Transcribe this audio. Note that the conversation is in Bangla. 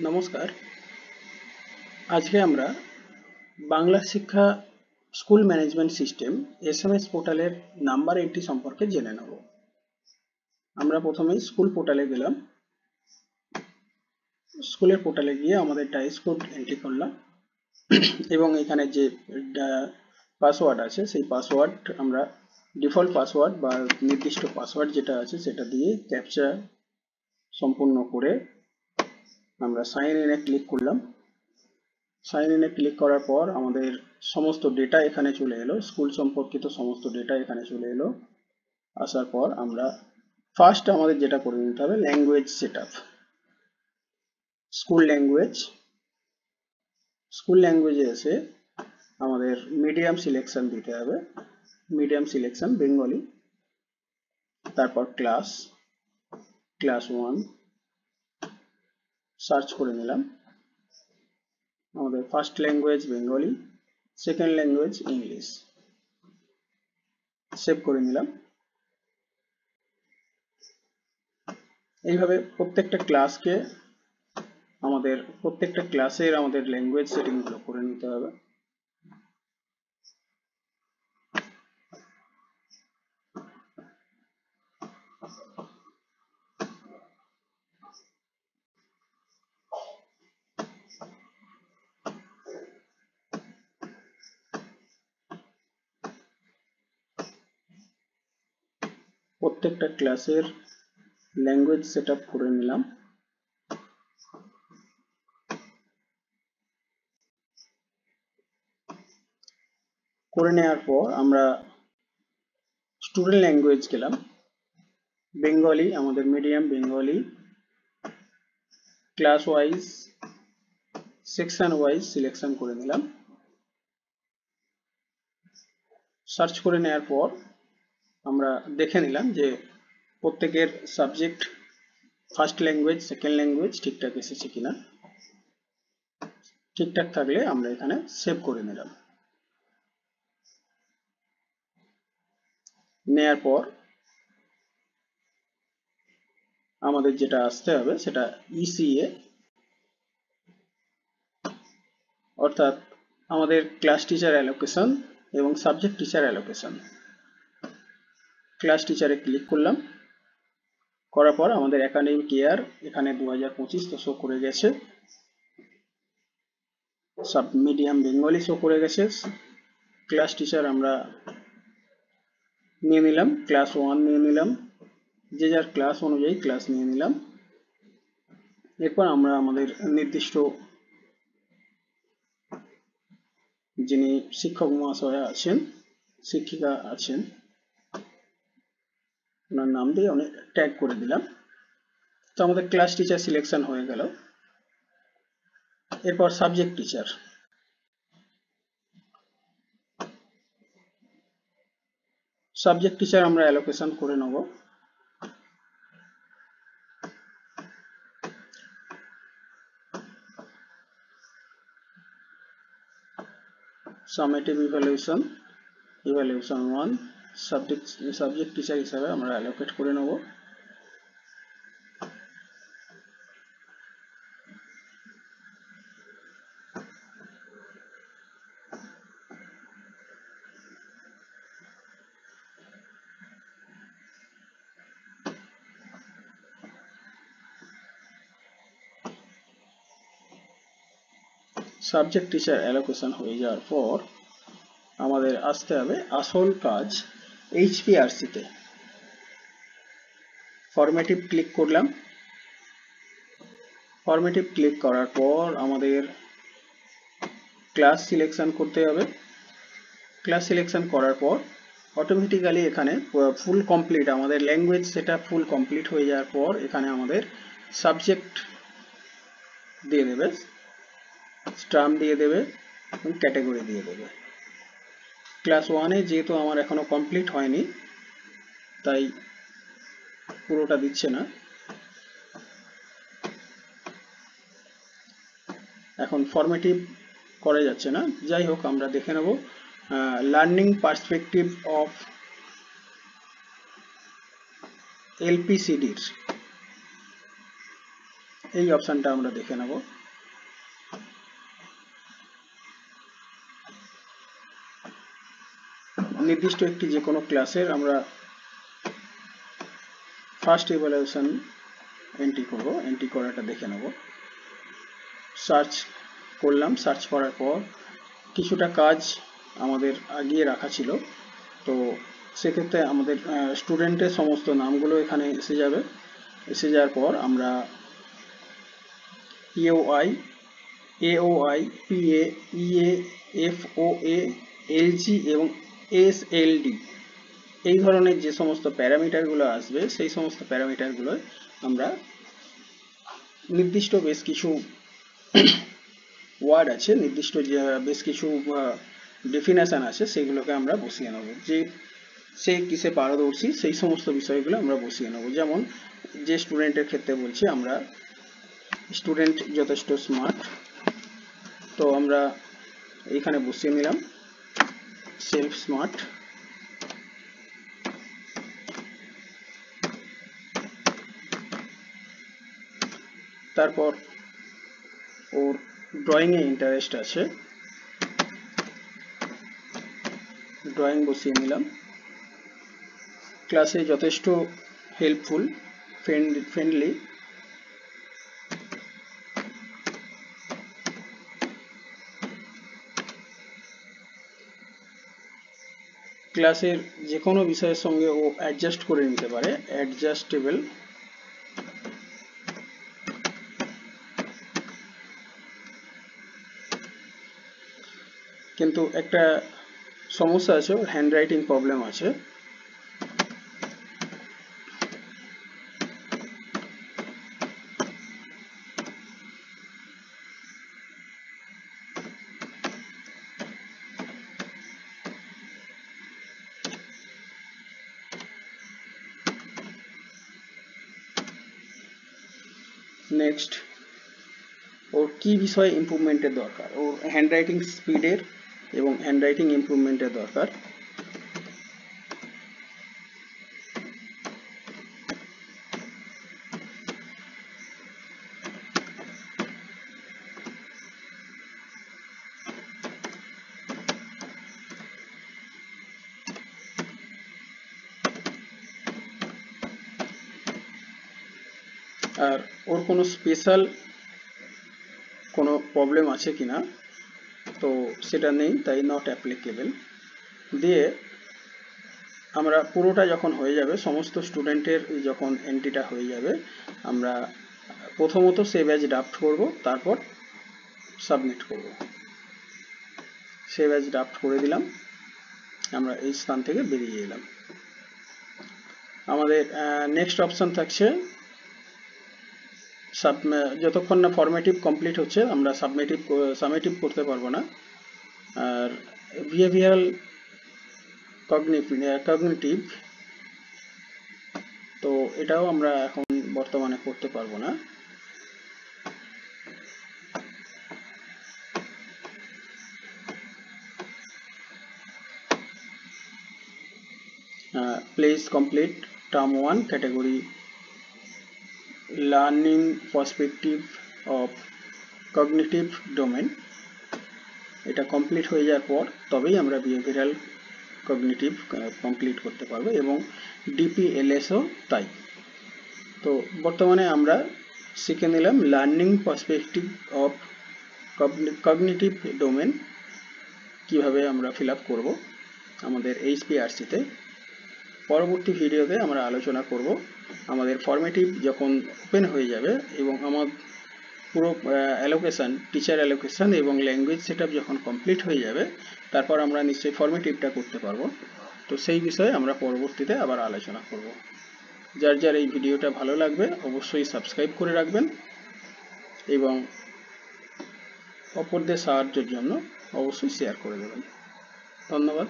নমস্কার। আজকে আমরা বাংলা শিক্ষা স্কুল ম্যানেজমেন্ট সিস্টেম এসএমএস পোর্টালের নাম্বার এন্ট্রি সম্পর্কে জেনে নেব। আমরা প্রথমেই স্কুল পোর্টালে গেলাম। স্কুলের পোর্টালে গিয়ে আমাদের ডাইস কোড এন্ট্রি করলাম এবং এখানে যে পাসওয়ার্ড আছে সেই পাসওয়ার্ড আমরা ডিফল্ট পাসওয়ার্ড বা নির্দিষ্ট পাসওয়ার্ড যেটা আছে সেটা দিয়ে ক্যাপচা সম্পূর্ণ করে আমরা সাইন ইনে ক্লিক করলাম। সাইন ইনে ক্লিক করার পর আমাদের সমস্ত ডেটা এখানে চলে এলো, স্কুল সম্পর্কিত সমস্ত ডেটা এখানে চলে এলো। আসার পর আমরা ফার্স্ট আমাদের যেটা করে নিতে হবে ল্যাঙ্গুয়েজ সেটআপ। স্কুল ল্যাঙ্গুয়েজে এসে আমাদের মিডিয়াম সিলেকশন দিতে হবে, মিডিয়াম সিলেকশন বেঙ্গলি। তারপর ক্লাস 1 সার্চ করে নিলাম। আমাদের first language Bengali, second language English. Save করে নিলাম। এইভাবে প্রত্যেকটা ক্লাসের আমাদের ল্যাঙ্গুয়েজ সেটিং গুলো করে নিতে হবে। প্রত্যেকটা ক্লাসের ল্যাঙ্গুয়েজ সেটআপ করে নিলাম। করে নেওয়ার পর আমরা স্টুডেন্ট ল্যাঙ্গুয়েজ গেলাম। বেঙ্গলি, আমাদের medium Bengali. Class wise, section wise selection করে নিলাম। সার্চ করে নেওয়ার পর আমরা দেখে নিলাম যে প্রত্যেকের subject first language, second language ঠিকঠাক এসেছে কিনা। ঠিকঠাক থাকলে আমরা এখানে সেভ করে নিলাম। নেয়ার পর আমাদের যেটা আসতে হবে সেটা ইসিএ, অর্থাৎ আমাদের ক্লাস টিচার অ্যালোকেশন এবং সাবজেক্ট টিচার অ্যালোকেশন। ক্লাস টিচারে ক্লিক করলাম। করার পর আমাদের একাডেমিক ইয়ার এখানে 2025 তো শো করে গেছে। সব মিডিয়াম বেঙ্গলি শো করে গেছে। ক্লাস টিচার আমরা নিয়ে নিলাম, ক্লাস 1 নিয়ে নিলাম, যে যার ক্লাস অনুযায়ী ক্লাস নিয়ে নিলাম। এরপর আমরা আমাদের নির্দিষ্ট যিনি শিক্ষক মহাশয় আছেন, শিক্ষিকা আছেন, ওনার নাম দিয়ে অনেক ট্যাগ করে দিলাম। তো আমাদের ক্লাস টিচার সিলেকশন হয়ে গেল। এরপর সাবজেক্ট টিচার আমরা অ্যালোকেশন করে নেব। সামেটিভ ইভ্যালুয়েশন 1 সাবজেক্ট টিচার হিসাবে আমরা অ্যালোকেট করে নেব। সাবজেক্ট টিচার অ্যালোকেশন হয়ে যাওয়ার পর আমাদের আসতে হবে আসল কাজ এইচপিআরসিতে। ফরম্যাটিভ ক্লিক করলাম। ফরম্যাটিভ ক্লিক করার পর আমাদের ক্লাস সিলেকশন করতে হবে। ক্লাস সিলেকশন করার পর অটোমেটিক্যালি এখানে ফুল কমপ্লিট, আমাদের ল্যাঙ্গুয়েজ সেটা ফুল কমপ্লিট হয়ে যাওয়ার পর এখানে আমাদের সাবজেক্ট দিয়ে দেবে, স্ট্রাম দিয়ে দেবে এবং ক্যাটাগরি দিয়ে দেবে। ক্লাস 1-এ যেহেতু আমার এখনো কমপ্লিট হয়নি তাই পুরোটা দিচ্ছে না। এখন ফরম্যাটিভ করা যাচ্ছে না, যাই হোক আমরা দেখে নেব লার্নিং পার্সপেক্টিভ অফ এলপিসিডির এই অপশনটা আমরা দেখে নেব। নির্দিষ্ট একটি যে কোনো ক্লাসের আমরা ফার্স্ট ইভ্যালুয়েশন এন্ট্রি করব। এন্ট্রি করাটা দেখে নেব। সার্চ করলাম, সার্চ করার পর কিছুটা কাজ আমাদের আগিয়ে রাখা ছিল, তো সেক্ষেত্রে আমাদের স্টুডেন্টের সমস্ত নামগুলো এখানে এসে যাবে। এসে যাওয়ার পর আমরা EOI, AOI, PA, EA, FOA, LG এবং SLD এই ধরনের যে সমস্ত প্যারামিটারগুলো আসবে সেই সমস্ত প্যারামিটারগুলো আমরা নির্দিষ্ট বেশ কিছু ওয়ার্ড আছে, নির্দিষ্ট যে বেশ কিছু ডেফিনেশন আছে সেগুলোকে আমরা বসিয়ে নেব। যে সে কিসে পারদর্শী সেই সমস্ত বিষয়গুলো আমরা বসিয়ে নেব। যেমন যে স্টুডেন্টের ক্ষেত্রে বলছি আমরা স্টুডেন্ট যথেষ্ট স্মার্ট, তো আমরা এইখানে বসিয়ে নিলাম সেলফ স্মার্ট। তারপর ওর ড্রয়িংয়ে ইন্টারেস্ট আছে, ড্রয়িং বসিয়ে নিলাম। ক্লাসে যথেষ্ট হেল্পফুল, ফ্রেন্ডলি। ক্লাসের যে কোনো বিষয়ের সঙ্গে ও অ্যাডজাস্ট করে নিতে পারে, অ্যাডজাস্টেবল। কিন্তু একটা সমস্যা আছে, ওর হ্যান্ডরাইটিং প্রবলেম আছে। নেক্সট, ওর কি বিষয়ে ইমপ্রুভমেন্টের দরকার, ওর হ্যান্ডরাইটিং স্পিডের এবং হ্যান্ডরাইটিং ইমপ্রুভমেন্টের দরকার। আর ওর কোনো স্পেশাল কোনো প্রবলেম আছে কিনা, তো সেটা নেই, তাই নট অ্যাপ্লিকেবল দিয়ে আমরা পুরোটা যখন হয়ে যাবে, সমস্ত স্টুডেন্টের যখন এন্ট্রিটা হয়ে যাবে, আমরা প্রথমত সেভ অ্যাজ ড্রাফট করব, তারপর সাবমিট করব। সেভ অ্যাজ ড্রাফট করে দিলাম, আমরা এই স্থান থেকে বেরিয়ে এলাম। আমাদের নেক্সট অপশন থাকছে যতক্ষণ না ফরমেটিভ কমপ্লিট হচ্ছে আমরা সাবমেটিভ করতে পারবো না। আর বিহেভিয়ারাল কগনিটিভ, তো এটাও আমরা এখন বর্তমানে করতে পারবো না। Please complete term 1 category learning perspective of cognitive domain. এটা কমপ্লিট হয়ে যাওয়ার পর তবেই আমরা বিহেভিয়ারাল কগনিটিভ কমপ্লিট করতে পারবো, এবং ডিপিএলএসও তাই। তো বর্তমানে আমরা শিখে নিলাম learning perspective of cognitive domain কিভাবে আমরা ফিল আপ করবো আমাদের HPRC-তে। পরবর্তী ভিডিওতে আমরা আলোচনা করব আমাদের ফরমেটিভ যখন ওপেন হয়ে যাবে এবং আমার পুরো অ্যালোকেশন, টিচার অ্যালোকেশন এবং ল্যাঙ্গুয়েজ সেটআপ যখন কমপ্লিট হয়ে যাবে, তারপর আমরা নিশ্চয়ই ফরমেটিভটা করতে পারবো। তো সেই বিষয়ে আমরা পরবর্তীতে আবার আলোচনা করব। যার যার এই ভিডিওটা ভালো লাগবে অবশ্যই সাবস্ক্রাইব করে রাখবেন এবং অপরদের সাহায্যের জন্য অবশ্যই শেয়ার করে দেবেন। ধন্যবাদ।